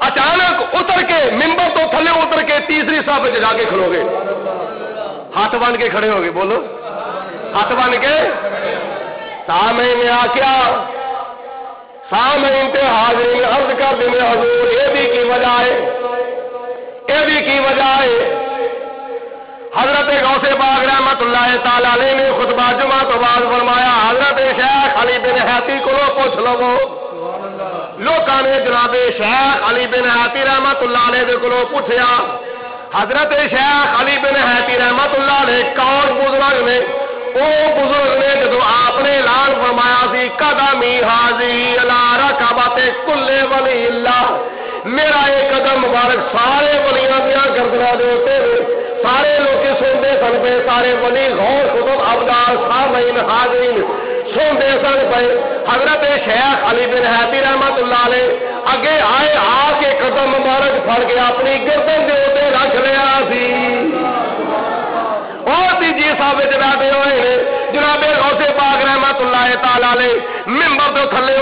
اچانک اتر کے ممبر تو تھلے اتر کے تیسری صف وچ جا کے کھلو گے. ہاتھ بن کے کھڑے ہو گئے. بولو ہاتھ بن کے. سامعین نے آکیا سامعین تے حاضرین عرض کر دینے حضور یہ بھی کی وجہ ہے حضرت غوث پاک رحمت اللہ تعالی علیہ نے خطبہ جمعہ تو بعد فرمایا حضرت شیخ علی بن حیتی کو پوچھ لو. لوکاں نے جناب شیخ علی بن حیتی رحمت اللہ علیہ کو پوچھیا حضرت شیخ علی بن حیتی رحمت اللہ علیہ کون بزرگ نے؟ وہ بزرگ نے جدو آپ نے اعلان فرمایا سی قدمی حاضی علی رکبت کل ولی اللہ میرا یہ قدم مبارک سارے ولیاں دیاں گردناں دے اوتے سارے لوگ سنتے سن پے سارے ولی غور خطب ابدال سامعین حاضرین سنتے سن پے. حضرت شیخ علی بن حیتی رحمت اللہ علیہ اگے آئے آ کے قدم مبارک پھڑ کے اپنی گردن دے اوتے رکھ لیا سی. اور تیجی صاحب بیٹھے ہوئے نے جناب غوث پاک رحمت اللہ تعالی علیہ ممبر تو تھلے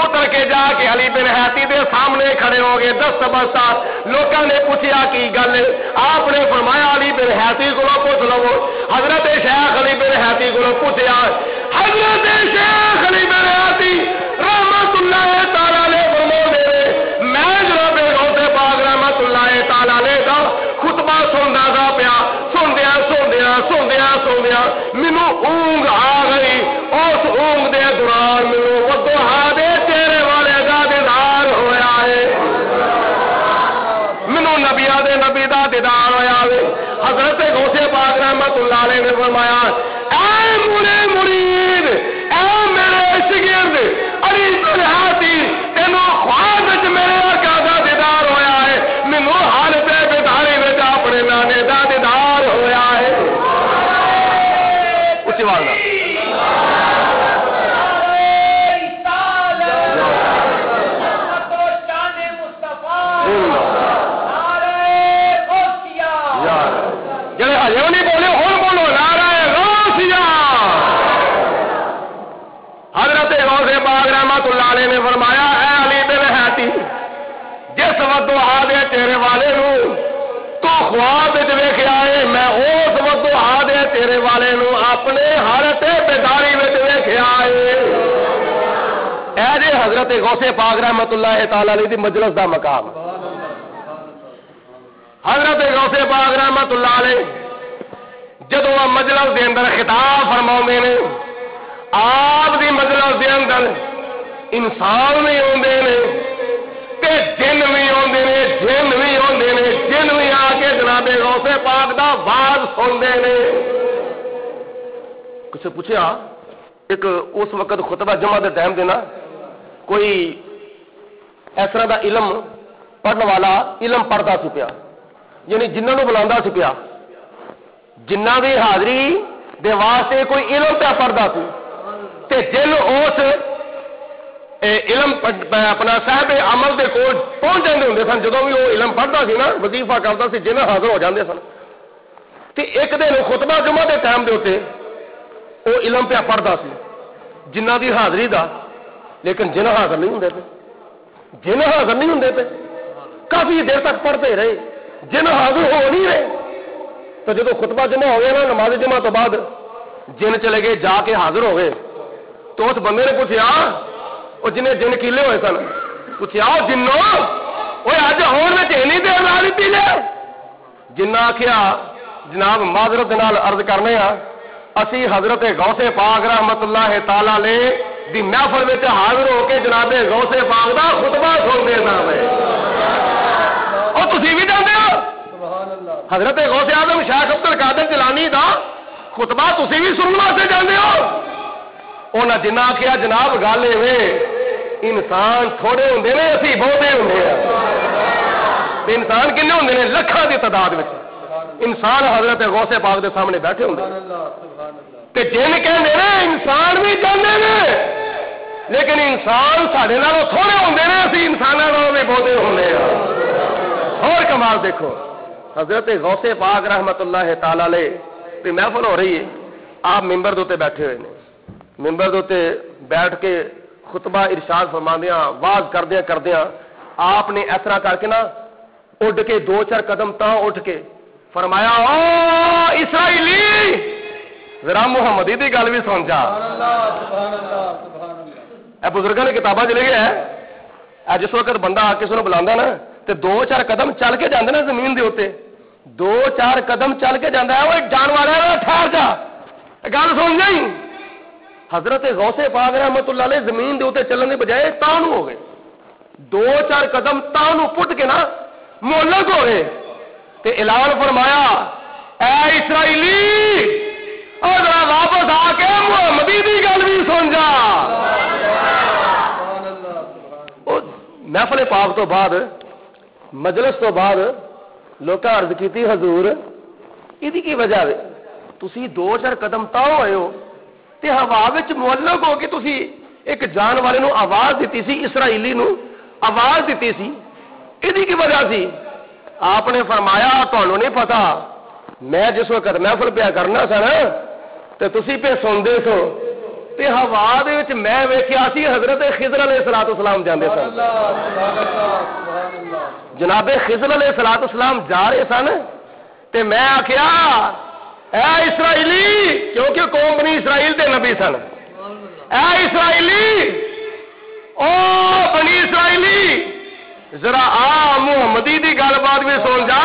اتر کے جا کے علی بن حیتی دے سامنے کھڑے ہو گئے. دست بستہ لوگوں نے پوچھا کی گل ہے. آپ نے فرمایا علی بن حیتی کو پوچھ لو. حضرت شیخ علی بن حیتی کو پوچھا حضرت شیخ علی بن حیتی رحمت اللہ تعالی علیہ فرماتے میں جناب غوث پاک رحمت اللہ تعالی علیہ کا خطبہ سندا تھا پیا سوندیا مینوں اونگ آ گئی. اس اونگ دے دوران مینوں ودوہا دے تیرے والے دا دیدار ہویا ہے. مینوں نبیاں دے نبی دا دیدار ہویا ہے. حضرت غوث پاک رحمت اللہ علیہ نے فرمایا اے مرید اے میرے شاگرد علی بن حیتی تینوں خواب وچ میرے آقا دا دیدار ہویا ہے. مینوں حالت بیداری وچ اپنے نانے دا دیدار ہویا ہے. اچھی آواز نال جڑے ہجے نہیں بولے ہوں بولو نعرہ غوثیہ. حضرت غوث پاک رحمت اللہ علیہ نے فرمایا اے علی بن حیتی جس ودوہا دے تیرے والے نو تو خواب وچ ویکھیا ہے میں اس ودوہا دے تیرے والے نو اپنے حالت بیداری وچ ویکھیا ہے. اے جے حضرت غوث پاک رحمت اللہ تعالی علیہ دی مجلس دا مقام. حضرت غوث پاک رحمت اللہ علیہ جدو مجلس دے اندر خطاب فرماؤندے نے آپ دی مجلس دے اندر انسان بھی ہوندے نے تے جن بھی ہوندے نے جن بھی آ کے جناب غوث پاک دا واز سنتے نے. کچھ پوچھا ایک اس وقت خطبہ جمعہ دے ٹائم دینا کوئی اس طرح دا علم پڑھنے والا علم پڑھتا سی پیا یعنی جنہوں نے بلا سی پیا جنہ دی حاضری دے واسطے کوئی علم پہ پڑھتا سی تے جن اس علم اپنا صاحب عمل دے کول پہنچ جاندے ہوندے سن. جدوں بھی وہ علم پڑھتا سی نا وظیفہ کرتا سی جن حاضر ہو جاندے سن تے ایک دن خطبہ جمعہ دے ٹائم دے اوتے وہ علم پہ پڑھتا سی جنہ دی حاضری دا لیکن جن حاضر نہیں ہوندے پے کافی دیر تک پڑھتے رہے جن حاضر ہو نہیں رہے. تو جدو خطبہ جمع ہو گیا نا نماز جمع تو بعد جن چلے گئے جا کے حاضر ہو گئے تو اس بندے نے پوچھا وہ جنہیں جن کیلے ہوئے سن پوچھا جنو وہ اج ہون میں اینی دیر لا دیتی جے جنہ آخیا جناب معذرت نال عرض کرنے اسی حضرت غوث پاک رحمت اللہ تعالی علیہ دی محفل میں حاضر ہو کے جناب غوث پاک دا خطبہ سنتے ہیں اور تسی بھی جانتے ہو حضرت غوث اعظم شیخ عبد القادر جیلانی دا خطبہ تسی بھی سننے واسطے جانتے ہو انہاں جنہ آخیا جناب گل ایویں انسان تھوڑے ہوندے نے اسی بہتے ہوندے ہیں انسان کنے ہوندے نے لکھاں دی تعداد وچ انسان حضرت غوث پاک دے سامنے بیٹھے ہوندے تے جن کہندے نے انسان بھی جاندے نے لیکن انسان ساڈے نالوں تھوڑے ہوندے نے اسی انساناں نالوں بھی بہتے ہوندے ہیں اور کمال دیکھو حضرت غوث پاک رحمت اللہ تعالی علیہ دی محفل ہو رہی ہے آپ ممبر دے بیٹھے ہوئے نے ممبر دے بیٹھ کے خطبہ ارشاد فرماندیاں واز کردیاں آپ نے اس طرح کر کے نا اٹھ کے 2-4 قدم تاں اٹھ کے فرمایا او اسرائیلی ذرا محمدی دی گل بھی سن جا اے بزرگاں نے کتاباں چ لکھیا ہے جس وقت بندہ کسی نو بلاندا نا تے 2-4 قدم چل کے جاندے نا زمین دے اوتے 2-4 قدم چل کے جاندا ہے او جانور ہے ٹھہر جا گل سن جائیں حضرت غوث پاک رحمت اللہ علیہ زمین دے اوتے چلن دی بجائے تانو ہو گئے 2-4 قدم تانو پٹ کے نا مولک ہو گئے تے اعلان فرمایا اے اسرائیلی اور ذرا واپس آ کے محمدی دی گل بھی سن جا محفل پاک تو بعد مجلس تو بعد لوکاں عرض کیتی حضور ایدی کی وجہ ہے تسی 2-4 قدم تاں ہوئے ہو تے ہوا وچ معلق ہو کے تسی ایک جان والے نو آواز دیتی سی اسرائیلی نو آواز دیتی سی ایدی کی وجہ سی آپ نے فرمایا تانوں نہیں پتا میں جس وقت محفل پیا کرنا سا نا تے تسی پہ سندے سو تے ہوا دے وچ میں ویکھیا سی حضرت خضر علیہ الصلوۃ والسلام جاندے سن جناب خضر علیہ الصلوۃ والسلام جا رہے سن تے میں آکھیا اے اسرائیلی کیونکہ قوم بنی اسرائیل دے نبی سن اے اسرائیلی او بنی اسرائیلی ذرا آ محمدی دی گل بات بھی سن جا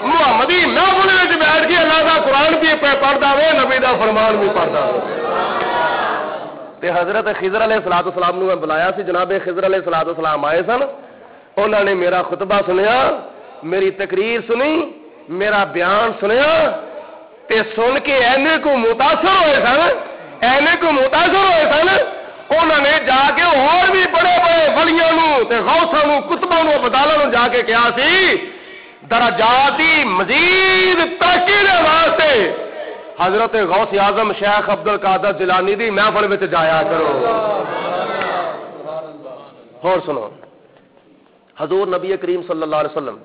محمدی محفل وچ بیٹھ کے اللہ دا قرآن بھی پڑھدا وے نبی دا فرمان بھی پڑھدا وے تے حضرت خضر علیہ الصلوۃ والسلام نو بلایا سی جناب خضر علیہ الصلوۃ والسلام آئے سن انہاں نے میرا خطبہ سنیا میری تقریر سنی میرا بیان سنیا تے سن کے اینے کو متاثر ہوئے سن انہوں نے جا کے اور بھی بڑے بڑے ولیاں نو تے غوثاں نو کتباں نو بدالاں نو جا کے کہا سی درجاتی مزید ترقی دے واسطے حضرت غوث اعظم شیخ عبد القادر جیلانی دی محفل وچ جایا کرو اور سنو حضور نبی کریم صلی اللہ علیہ وسلم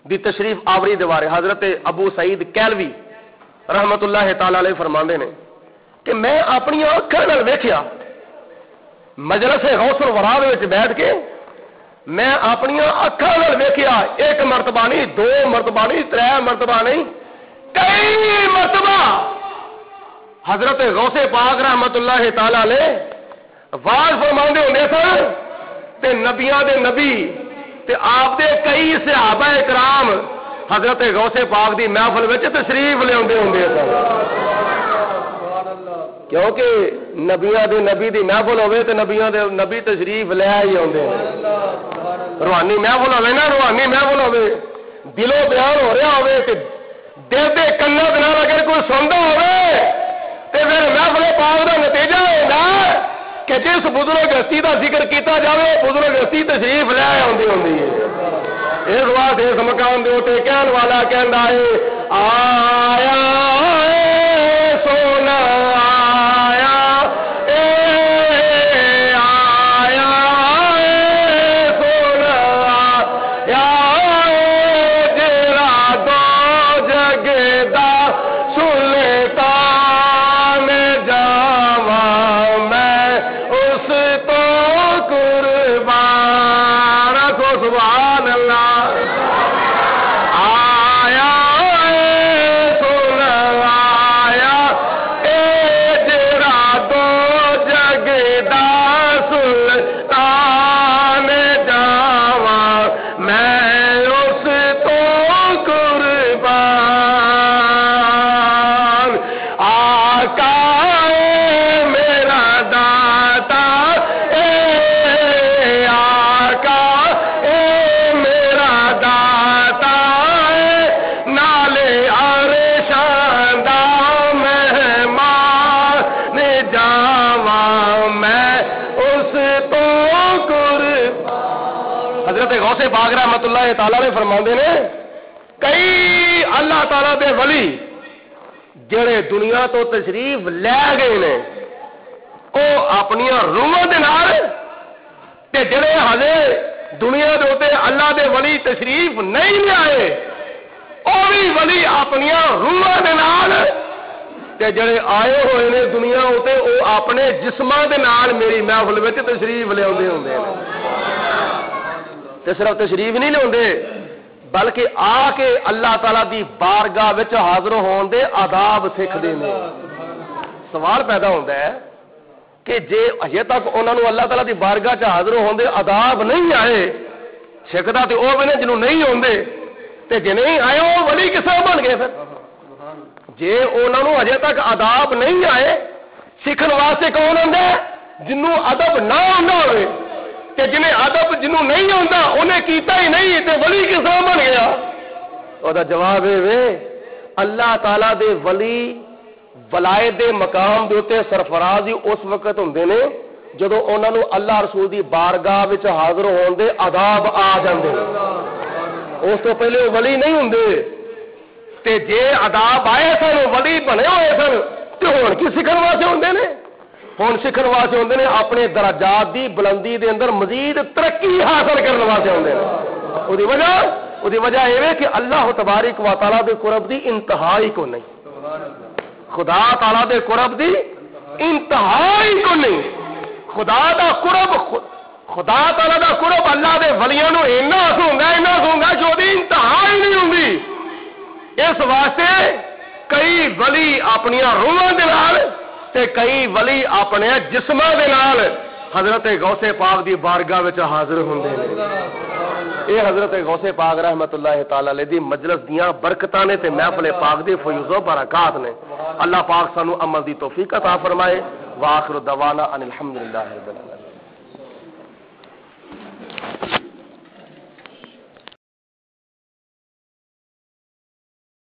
دی تشریف آوری دے بارے حضرت ابو سعید کیلوی رحمت اللہ تعالی علیہ فرماندے نے کہ میں اپنی اکھاں نال ویکھیا مجلس غوث الورا وچ بیٹھ کے میں اپنی اکھاں نال ویکھیا ایک مرتبہ نہیں 2 مرتبہ نہیں 3 مرتبہ نہیں کئی مرتبہ حضرت غوث پاک رحمت اللہ تعالی علیہ واز فرماندے ہوندے سن تے نبیاں دے نبی تے آپ دے کئی صحابہ کرام حضرت غوث پاک دی محفل وچ تشریف لیاندے ہوندے سن کیونکہ نبیاں دے نبی دی محفل ہوے تے نبیاں دے نبی تشریف لے ہی اوندے روحانی محفل ہوے نا روحانی محفل ہوے دلوں بیان ہو رہا ہوے تے دل دے کناں دے نال اگر کوئی سندا ہوے تے پھر محفل پاک دا نتیجہ ہوندا کہ جس بزرگ ہستی دا ذکر کیتا جاوے بزرگ ہستی تشریف لے اوندی ہوندی ہے اس واسطے اس مقام دے اوتے کہن والا کہندا ہے آیا سونا حضرت غوث پاک رحمت اللہ تعالی نے فرماندے نے کئی اللہ تعالی دے ولی جڑے دنیا تو تشریف لے گئے نے او اپنی روحاں دے نال تے جڑے ہلے دنیا دے اوتے اللہ دے ولی تشریف نہیں لے آئے او بھی ولی اپنی روحاں دے نال تے جڑے آئے ہوئے نے دنیا اوتے او اپنے جسماں دے نال میری محفل وچ تشریف لے اوندے ہوندے نے تے صرف تشریف نہیں لے اوندے بلکہ آ کے اللہ تعالی دی بارگاہ وچ حاضر ہون دے آداب سکھدے نے سوال پیدا ہوندا ہے کہ جے اجے تک انہاں نوں اللہ تعالی دی بارگاہ چ حاضر ہون دے آداب نہیں آئے سکھدا تے او نے جنوں نہیں ہوندے تے جے نہیں آئے او ولی کس طرح بن گئے پھر جے انہاں نوں اجے تک آداب نہیں آئے سیکھن واسطے کون ہوندا ہے جنوں ادب نہ ہوندا ہوئے کہ جنہیں ادب جنوں نہیں ہوندا انہیں کیتا ہی نہیں تے ولی کس طرح بن گیا او دا جواب ہے اللہ تعالی دے ولی ولایت دے مقام دے اوتے سرفراز ہی اس وقت ہوندے نے جدوں انہاں نوں اللہ رسول دی بارگاہ وچ حاضر ہون دے آداب آ جاندے اس تو پہلے ولی نہیں ہوندے تے جے آداب آئے سن ولی بنے ہوئے سن تے ہن کی سکھن واسطے ہوندے نے ہن سکھن واسطے ہوندے نے اپنے درجات دی بلندی دے اندر مزید ترقی حاصل کرنے واسطے ہوندے نے اودی وجہ یہ ہے کہ اللہ تبارک و تعالی دے قرب دی انتہا ہی کو نہیں خدا تعالی دے قرب دی انتہا ہی کو نہیں خدا دا قرب خدا تعالی دا قرب اللہ دے ولیاں نو اینا سونگا جو دی انتہا ہی نہیں ہوندی اس واسطے کئی ولی اپنی روحاں دے نال تے کئی ولی اپنے جسماں دے نال حضرت غوث پاک دی بارگاہ وچ حاضر ہوندے نے اے حضرت غوث پاک رحمت اللہ تعالی علیہ دی مجلس دیاں برکتاں نے تے محفل پاک دی فیض و برکات نے اللہ پاک سانو عمل دی توفیق عطا فرمائے واخر دعوانا ان الحمدللہ رب العالمین